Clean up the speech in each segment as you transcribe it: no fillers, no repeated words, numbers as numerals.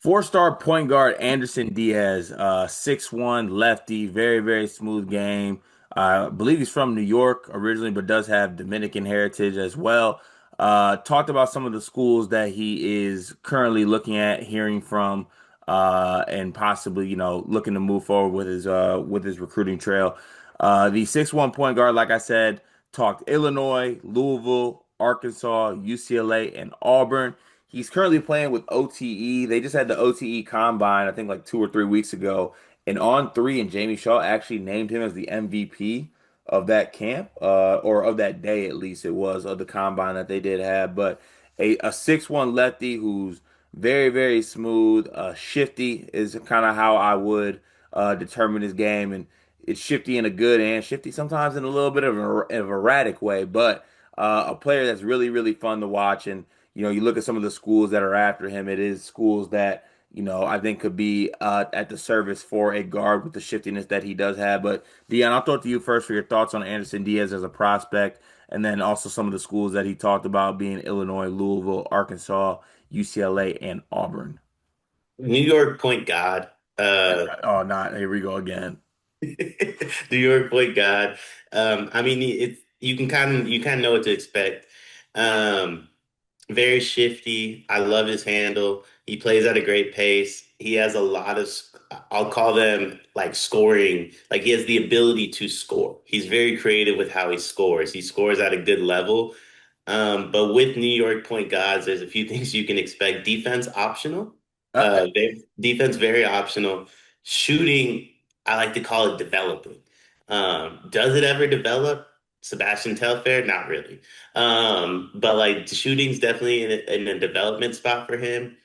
Four-star point guard Anderson Diaz, 6'1", lefty, very, very smooth game. I believe he's from New York originally, but does have Dominican heritage as well. Talked about some of the schools that he is currently looking at, hearing from, and possibly, looking to move forward with his recruiting trail. The 6'1" point guard, like I said, talked Illinois, Louisville, Arkansas, UCLA, and Auburn. He's currently playing with OTE. They just had the OTE combine, I think like 2 or 3 weeks ago. And On Three and Jamie Shaw actually named him as the MVP of that camp, or of that day at least it was, of the combine that they did have. But a 6'1" lefty who's very, very smooth, shifty is kind of how I would determine his game. And it's shifty in a good and shifty sometimes in a little bit of of erratic way, but a player that's really, really fun to watch. And you look at some of the schools that are after him, it is schools that, I think could be at the service for a guard with the shiftiness that he does have. But Dion, I'll throw it to you first for your thoughts on Anderson Diaz as a prospect, and then also some of the schools that he talked about being Illinois, Louisville, Arkansas, UCLA, and Auburn. New York point guard. Oh, not here we go again. New York point guard. I mean, it's you kind of know what to expect. Um, Very shifty. I love his handle. He plays at a great pace. He has a lot of, I'll call them like scoring. Like he has the ability to score. He's very creative with how he scores. He scores at a good level. But with New York point guards, there's a few things you can expect. Defense optional. Uh, Defense very optional. Shooting, I like to call it developing. Does it ever develop? Sebastian Telfair, not really. But like the shooting's definitely in a development spot for him.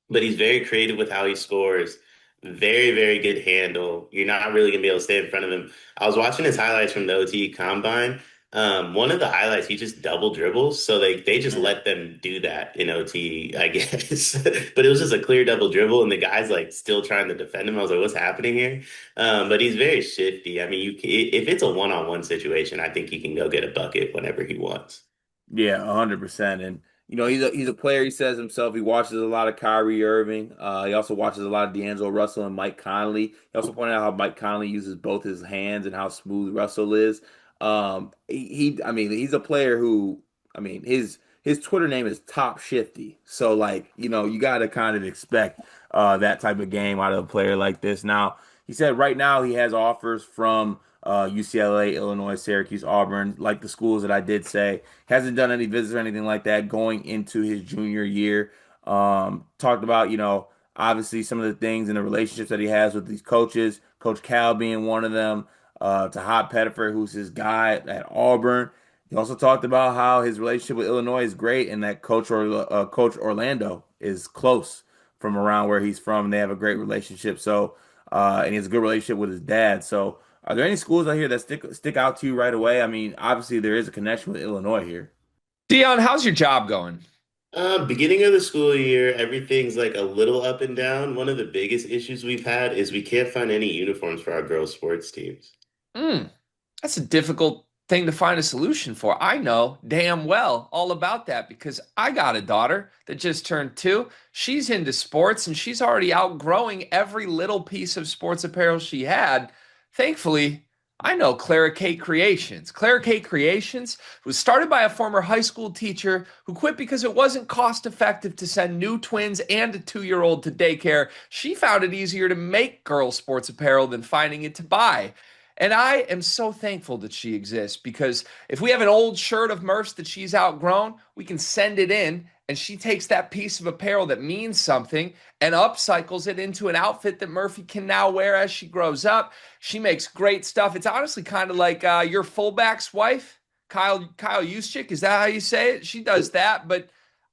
But he's very creative with how he scores. Very, very good handle. You're not really gonna be able to stay in front of him. I was watching his highlights from the OT Combine. One of the highlights, he just double dribbles. So they just mm. let them do that in OT, I guess. But it was just a clear double dribble, and the guy's like still trying to defend him. I was like, what's happening here? But he's very shifty. I mean, if it's a one-on-one situation, I think he can go get a bucket whenever he wants. Yeah, 100%. And he's a player. He says himself. He watches a lot of Kyrie Irving. He also watches a lot of D'Angelo Russell and Mike Conley. He also pointed out how Mike Conley uses both his hands and how smooth Russell is. I mean, he's a player who, I mean, his Twitter name is Top Shifty. So like, you got to kind of expect that type of game out of a player like this. Now, he said right now he has offers from UCLA, Illinois, Syracuse, Auburn, like the schools that I did say. Hasn't done any visits or anything like that going into his junior year. Talked about, obviously some of the things and the relationships that he has with these coaches, Coach Cal being one of them, to Hot Pettifer, who's his guy at Auburn. He also talked about how his relationship with Illinois is great and that Coach Orlando is close from around where he's from. They have a great relationship. So, and he has a good relationship with his dad. So, are there any schools out here that stick out to you right away? I mean, obviously there is a connection with Illinois here. Dion, how's your job going? Beginning of the school year, everything's like a little up and down. One of the biggest issues we've had is we can't find any uniforms for our girls' sports teams. Mm, that's a difficult thing to find a solution for. I know damn well all about that because I got a daughter that just turned 2. She's into sports and she's already outgrowing every little piece of sports apparel she had. Thankfully, I know Clara Kate Creations. Clara Kate Creations was started by a former high school teacher who quit because it wasn't cost effective to send new twins and a 2-year-old to daycare. She found it easier to make girls' sports apparel than finding it to buy. And I am so thankful that she exists because if we have an old shirt of Murph's that she's outgrown, we can send it in and she takes that piece of apparel that means something and upcycles it into an outfit that Murphy can now wear as she grows up. She makes great stuff. It's honestly kind of like your fullback's wife, Kyle Juszczyk. Is that how you say it? She does that. But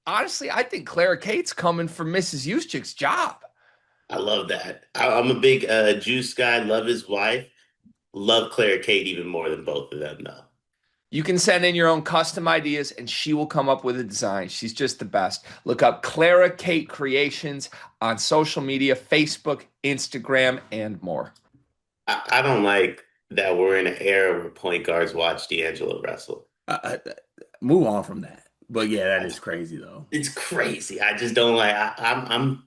honestly, I think Clara Kate's coming for Mrs. Juszczyk's job. I love that. I'm a big Juice guy, love his wife. Love Claire Kate even more than both of them, though. You can send in your own custom ideas and she will come up with a design. She's just the best. Look up Clara Kate Creations on social media, Facebook, Instagram, and more. I don't like that we're in an era where point guards watch D'Angelo Russell. Move on from that. But yeah, that is crazy though. It's crazy. I just don't like. I'm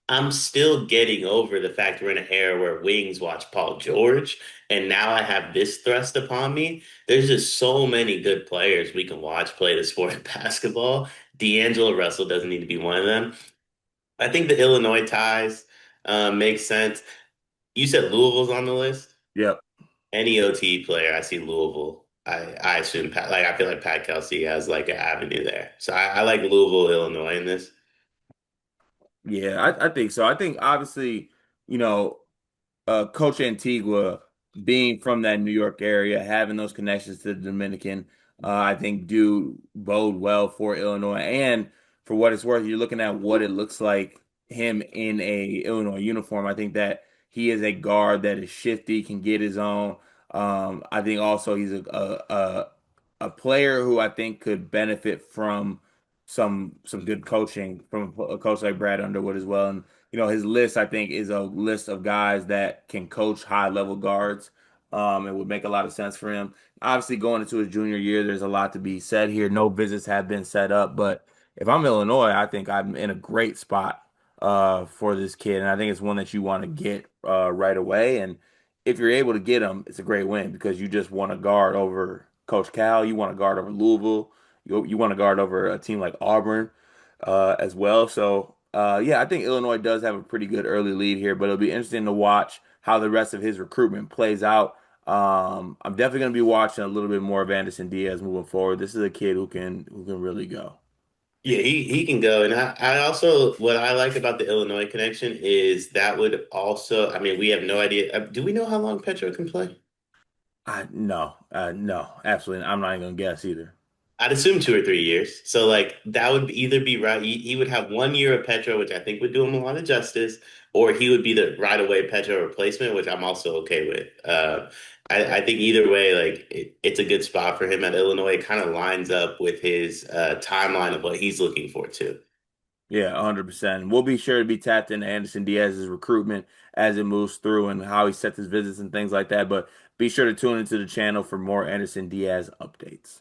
I'm still getting over the fact we're in an era where wings watch Paul George, and now I have this thrust upon me. There's just so many good players we can watch play the sport of basketball. D'Angelo Russell doesn't need to be one of them. I think the Illinois ties make sense. You said Louisville's on the list. Yep. Any OT player, I see Louisville. I assume Pat, like I feel like Pat Kelsey has like an avenue there. So I like Louisville, Illinois in this. Yeah, I think so. I think obviously, you know, Coach Antigua being from that New York area, having those connections to the Dominican, I think do bode well for Illinois. And for what it's worth, you're looking at what it looks like him in a Illinois uniform. I think that he is a guard that is shifty, can get his own. I think also he's a player who I think could benefit from some good coaching from a coach like Brad Underwood as well. And his list I think is a list of guys that can coach high level guards. It would make a lot of sense for him. Obviously, going into his junior year, there's a lot to be said here. No visits have been set up, but if I'm Illinois, I think I'm in a great spot for this kid, and I think it's one that you want to get right away. And if you're able to get him, it's a great win because you just want to guard over Coach Cal, you want to guard over Louisville, you want to guard over a team like Auburn as well. So yeah, I think Illinois does have a pretty good early lead here, but it'll be interesting to watch how the rest of his recruitment plays out. I'm definitely going to be watching a little bit more of Anderson Diaz moving forward. This is a kid who can really go. Yeah, he can go. And I also, what I like about the Illinois connection is that would also, I mean, we have no idea. Do we know how long Petro can play? No, absolutely. I'm not even gonna guess either. I'd assume 2 or 3 years. So like that would either be right. He would have 1 year of Petro, which I think would do him a lot of justice, or he would be the right away Petro replacement, which I'm also okay with. I think either way, like it's a good spot for him at Illinois. It kind of lines up with his timeline of what he's looking for too. Yeah, 100%. We'll be sure to be tapped into Anderson Diaz's recruitment as it moves through and how he sets his visits and things like that. But be sure to tune into the channel for more Anderson Diaz updates.